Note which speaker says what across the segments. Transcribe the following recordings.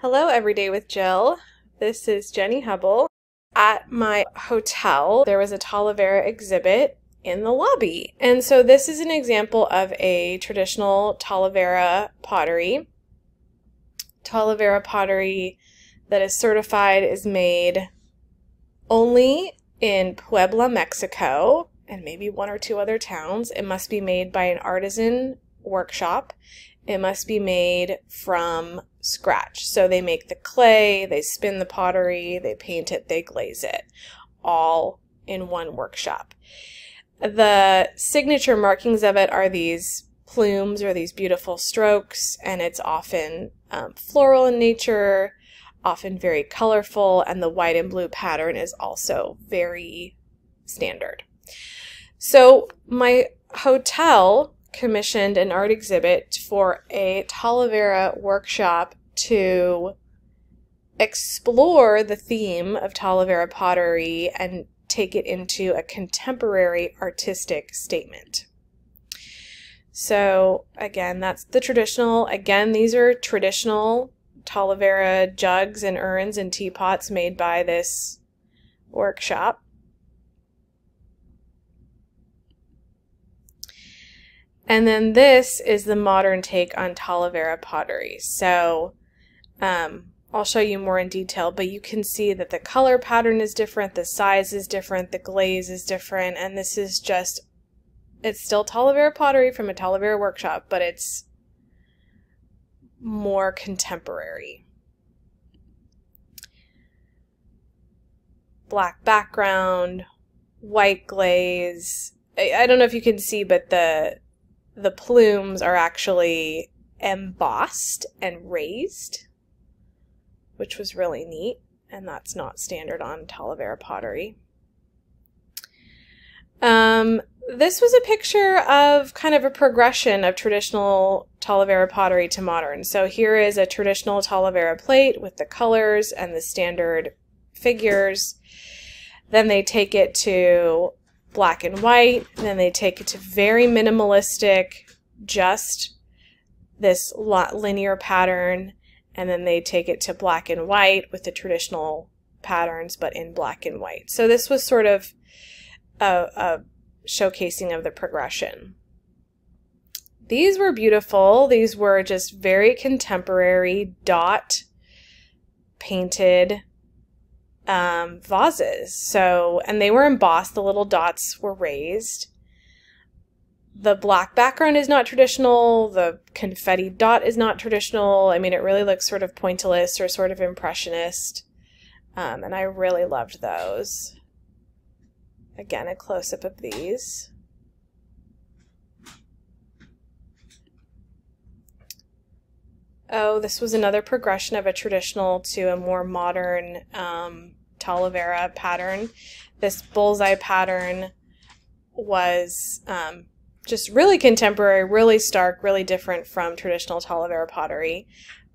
Speaker 1: Hello, Everyday with Jill. This is Jenny Hubble. At my hotel, there was a Talavera exhibit in the lobby. And so this is an example of a traditional Talavera pottery. Talavera pottery that is certified is made only in Puebla, Mexico, and maybe one or two other towns. It must be made by an artisan workshop. It must be made from scratch. So they make the clay, they spin the pottery, they paint it, they glaze it, all in one workshop. The signature markings of it are these plumes or these beautiful strokes, and it's often floral in nature, often very colorful, and the white and blue pattern is also very standard. So my hotel commissioned an art exhibit for a Talavera workshop to explore the theme of Talavera pottery and take it into a contemporary artistic statement. So again, that's the traditional. Again, these are traditional Talavera jugs and urns and teapots made by this workshop. And then this is the modern take on Talavera pottery. So I'll show you more in detail, but you can see that the color pattern is different, the size is different, the glaze is different, and this is just, it's still Talavera pottery from a Talavera workshop, but it's more contemporary. Black background, white glaze. I don't know if you can see, but the plumes are actually embossed and raised, which was really neat, and that's not standard on Talavera pottery. This was a picture of kind of a progression of traditional Talavera pottery to modern. So here is a traditional Talavera plate with the colors and the standard figures. Then they take it to black and white, and then they take it to very minimalistic, just this linear pattern, and then they take it to black and white with the traditional patterns, but in black and white. So this was sort of a showcasing of the progression. These were beautiful. These were just very contemporary dot painted vases. So, and they were embossed, the little dots were raised. The black background is not traditional, the confetti dot is not traditional. I mean, it really looks sort of pointillist or sort of impressionist, and I really loved those. Again, a close-up of these. Oh, this was another progression of a traditional to a more modern Talavera pattern. This bullseye pattern was just really contemporary, really stark, really different from traditional Talavera pottery,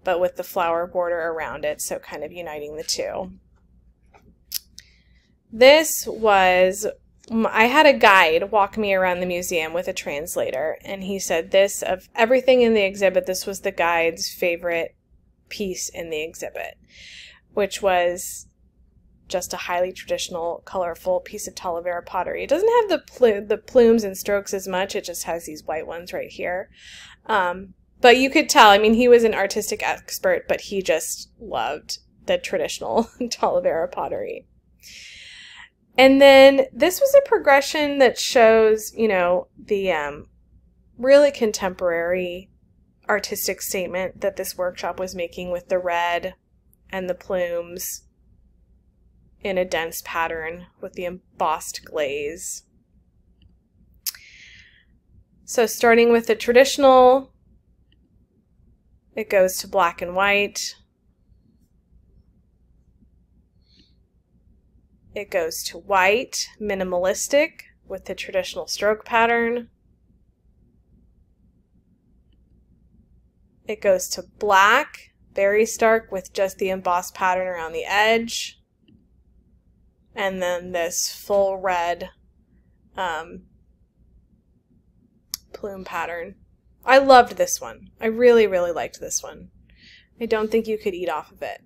Speaker 1: but with the flower border around it, so kind of uniting the two. This was, I had a guide walk me around the museum with a translator, and he said this, of everything in the exhibit, this was the guide's favorite piece in the exhibit, which was just a highly traditional, colorful piece of Talavera pottery. It doesn't have the plumes and strokes as much, it just has these white ones right here. But you could tell, I mean, he was an artistic expert, but he just loved the traditional Talavera pottery. And then this was a progression that shows, you know, the really contemporary artistic statement that this workshop was making with the red and the plumes in a dense pattern with the embossed glaze. So starting with the traditional, it goes to black and white. It goes to white, minimalistic, with the traditional stroke pattern. It goes to black, very stark, with just the embossed pattern around the edge. And then this full red plume pattern. I loved this one. I really, really liked this one. I don't think you could eat off of it,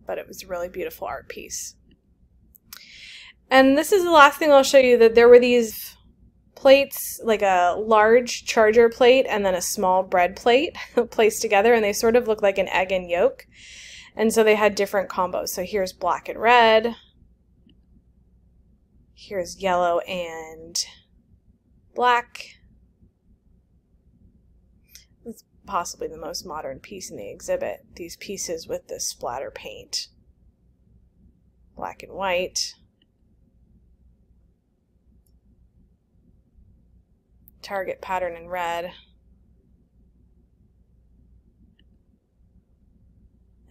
Speaker 1: but it was a really beautiful art piece. And this is the last thing I'll show you, that there were these plates, like a large charger plate and then a small bread plate placed together, and they sort of look like an egg and yolk. And so they had different combos. So here's black and red. Here's yellow and black. It's possibly the most modern piece in the exhibit. These pieces with the splatter paint. Black and white. Target pattern in red.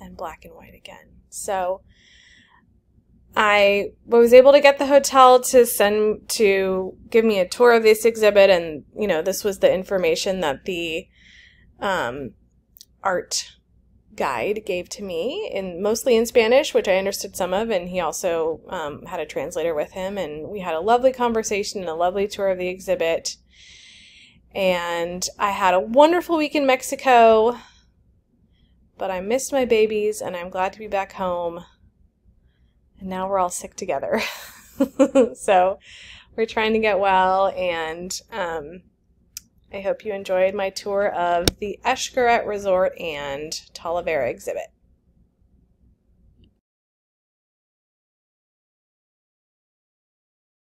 Speaker 1: And black and white again. So I was able to get the hotel to give me a tour of this exhibit, and you know, this was the information that the art guide gave to me, mostly in Spanish, which I understood some of, and he also had a translator with him, and we had a lovely conversation and a lovely tour of the exhibit. And I had a wonderful week in Mexico. But I missed my babies, and I'm glad to be back home. And now we're all sick together. So we're trying to get well, and I hope you enjoyed my tour of the Xcaret Resort and Talavera exhibit.